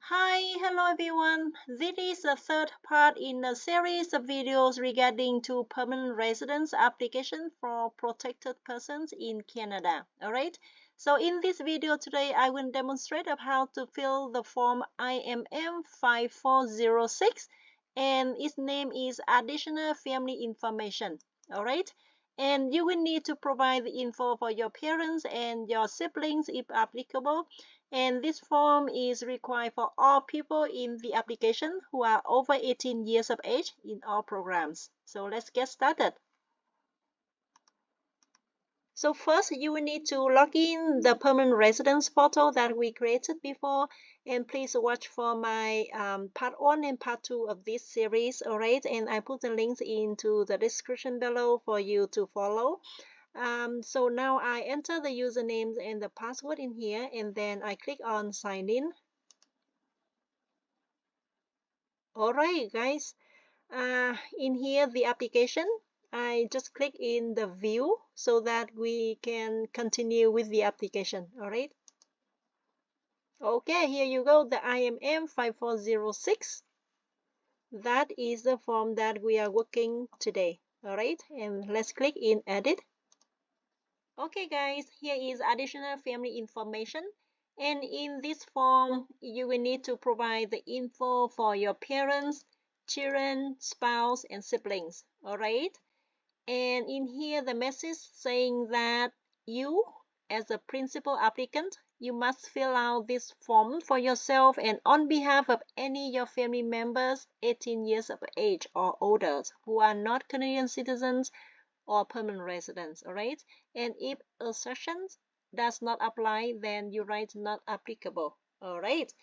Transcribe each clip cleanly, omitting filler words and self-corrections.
Hi, hello everyone. This is the third part in a series of videos regarding to permanent residence application for protected persons in Canada. Alright, so in this video today, I will demonstrate of how to fill the form IMM 5406 and its name is Additional Family Information. Alright, and you will need to provide the info for your parents and your siblings if applicable, and this form is required for all people in the application who are over 18 years of age in all programs. So let's get started. So first, you will need to log in the permanent residence portal that we created before, and please watch for my part 1 and part 2 of this series. Alright, and I put the links into the description below for you to follow. So now I enter the usernames and the password in here, and then I click on sign in. Alright guys, in here the application, I just click in the view so that we can continue with the application. Alright, okay, here you go, the IMM 5406. That is the form that we are working today. Alright, and let's click in edit. Okay guys, here is additional family information, and in this form you will need to provide the info for your parents, children, spouse and siblings. Alright, and in here the message saying that you as a principal applicant, you must fill out this form for yourself and on behalf of any of your family members 18 years of age or older who are not Canadian citizens or permanent residents. Alright, and if assertions does not apply, then you write not applicable. Alright,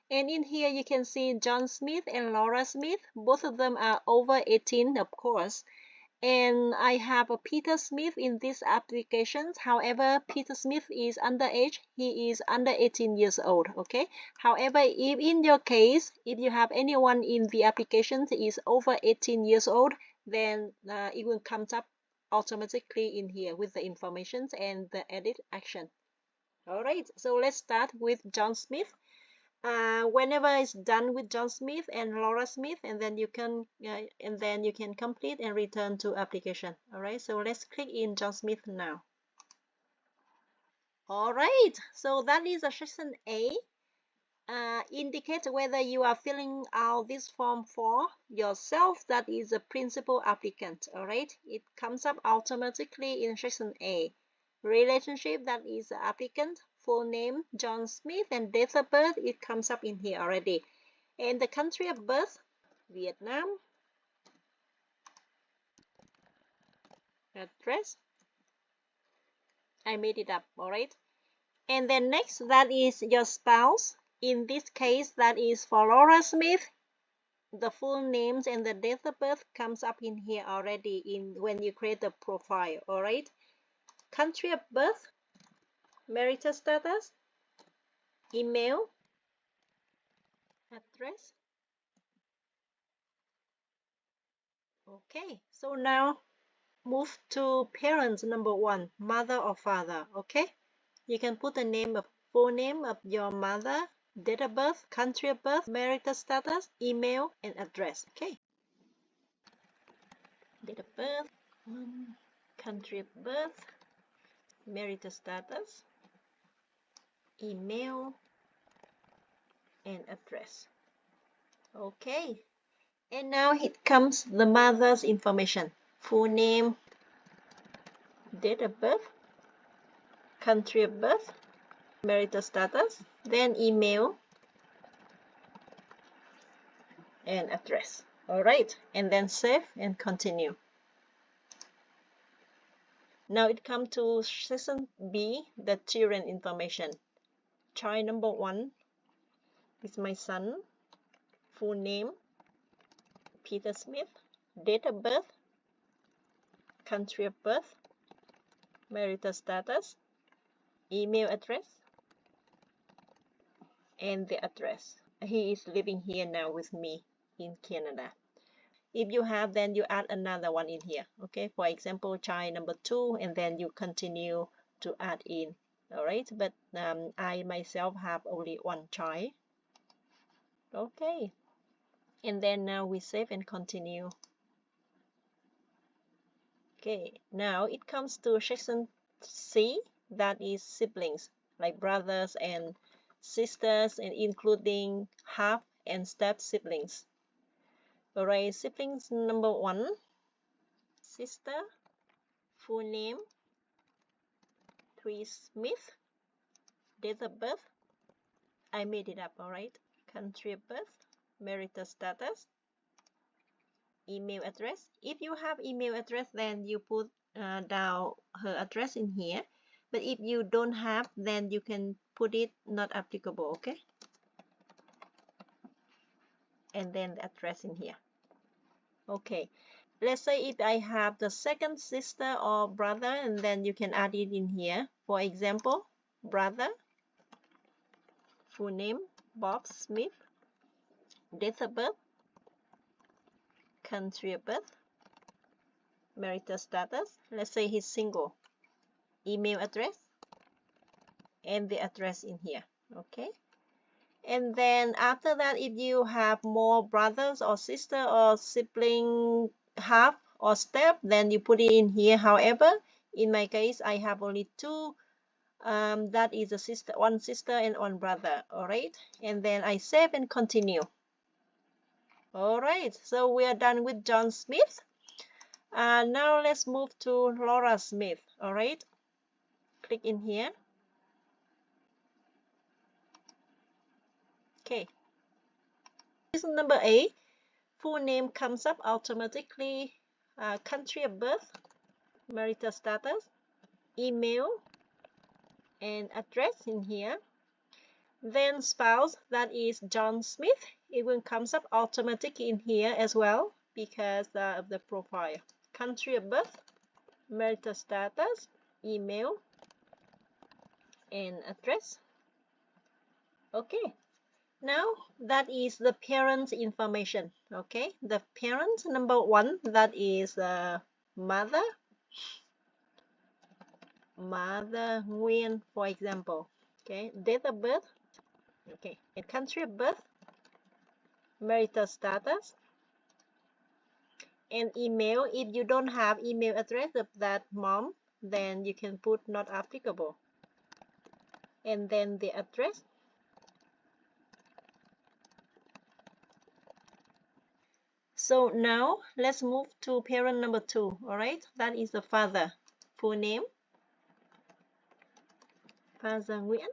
and in here you can see John Smith and Laura Smith, both of them are over 18, of course, and I have a Peter Smith in this application. However, Peter Smith is underage, he is under 18 years old. Okay, however, if in your case, if you have anyone in the application that is over 18 years old, then it will come up automatically in here with the information and the edit action. Alright, so let's start with John Smith. Whenever it's done with John Smith and Laura Smith, and then you can complete and return to application. Alright, so let's click in John Smith now. Alright, so that is a section A. Indicate whether you are filling out this form for yourself, that is a principal applicant. Alright, it comes up automatically in section A. Relationship, that is the applicant, full name John Smith, and date of birth, it comes up in here already. And the country of birth, Vietnam. Address, I made it up. Alright, and then next, that is your spouse. In this case, that is for Laura Smith, the full names and the date of birth comes up in here already in when you create the profile. Alright, country of birth, marital status, email, address. Okay, so now move to parents number 1, mother or father. Okay, you can put the name of full name of your mother, date of birth, country of birth, marital status, email and address. Okay, date of birth, country of birth, marital status, email and address. Okay, and now here comes the mother's information: full name, date of birth, country of birth, marital status, then email and address. Alright, and then save and continue. Now it comes to section B, the children information. Child number 1 is my son, full name Peter Smith, date of birth, country of birth, marital status, email address, and the address. He is living here now with me in Canada. If you have, then you add another one in here. Okay, for example, child number 2, and then you continue to add in. Alright, but I myself have only one child. Okay, and then now we save and continue. Okay, now it comes to section C, that is siblings, like brothers and sisters, and including half and step siblings. Alright, siblings number 1, sister, full name, 3 Smith, date of birth, I made it up, alright, country of birth, marital status, email address. If you have email address, then you put down her address in here. But if you don't have, then you can put it not applicable, okay? And then the address in here. Okay, let's say if I have the second sister or brother, and then you can add it in here. For example, brother, full name, Bob Smith, date of birth, country of birth, marital status, let's say he's single, email address, and the address in here, okay? And then after that, if you have more brothers or sister or sibling half or step, then you put it in here. However, in my case, I have only 2. That is a sister, 1 sister and 1 brother. All right, and then I save and continue. All right, so we are done with John Smith. Now let's move to Laura Smith. All right, click in here. Okay. Number A, full name comes up automatically. Country of birth, marital status, email, and address in here. Then spouse, that is John Smith. It will comes up automatically in here as well because of the profile. Country of birth, marital status, email, and address. Okay. Now that is the parent information. Okay, the parent number 1, that is mother Nguyen, for example. Okay, date of birth, okay, and country of birth, marital status, and email. If you don't have email address of that mom, then you can put not applicable, and then the address. So now let's move to parent number 2. All right, that is the father, full name, Father Nguyen,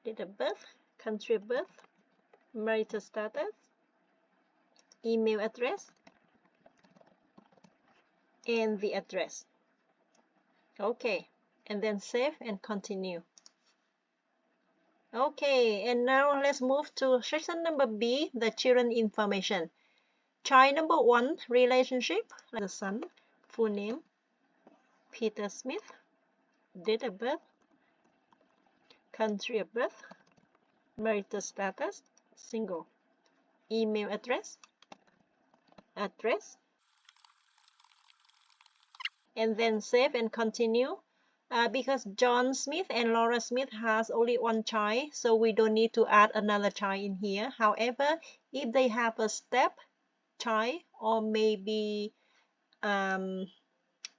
date of birth, country of birth, marital status, email address, and the address. Okay, and then save and continue. Okay, and now let's move to section number B, the children information. Child number 1, relationship, like the son, full name, Peter Smith, date of birth, country of birth, marital status, single, email address, and then save and continue. Because John Smith and Laura Smith has only 1 child, so we don't need to add another child in here. However, if they have a step child or maybe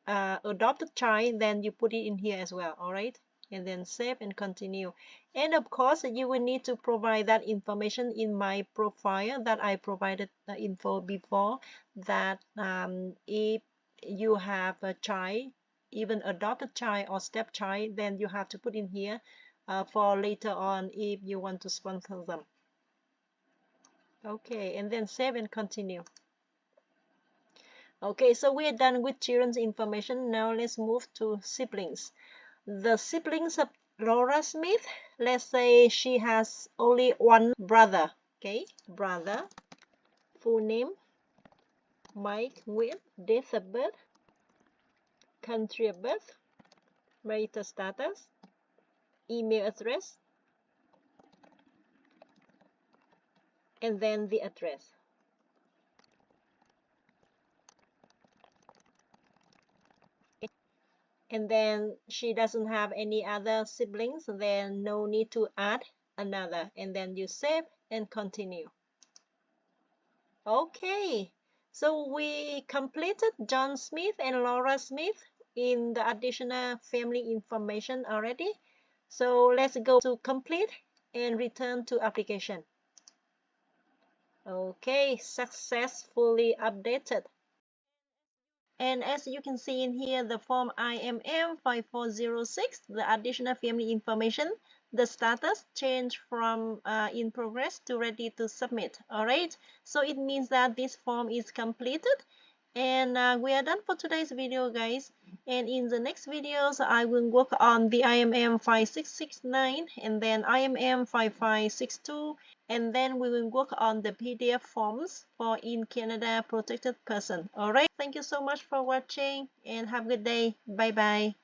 adopted child, then you put it in here as well. All right, and then save and continue. And of course, you will need to provide that information in my profile that I provided the info before, that if you have a child, even adopted child or stepchild, then you have to put in here for later on if you want to sponsor them. Okay, and then save and continue. Okay, so we are done with children's information. Now let's move to siblings. The siblings of Laura Smith, let's say she has only 1 brother. Okay, brother, full name, Mike Nguyen, date of birth, country of birth, marital status, email address, and then the address. And then she doesn't have any other siblings, then no need to add another, and then you save and continue. Okay, so we completed John Smith and Laura Smith in the additional family information already. So let's go to complete and return to application. Okay, successfully updated. And as you can see in here, the form IMM 5406, the additional family information, the status changed from in progress to ready to submit. All right, so it means that this form is completed. And we are done for today's video, guys. And in the next videos, I will work on the IMM 5669 and then IMM 5562. And then we will work on the PDF forms for in Canada protected person. All right. Thank you so much for watching and have a good day. Bye bye.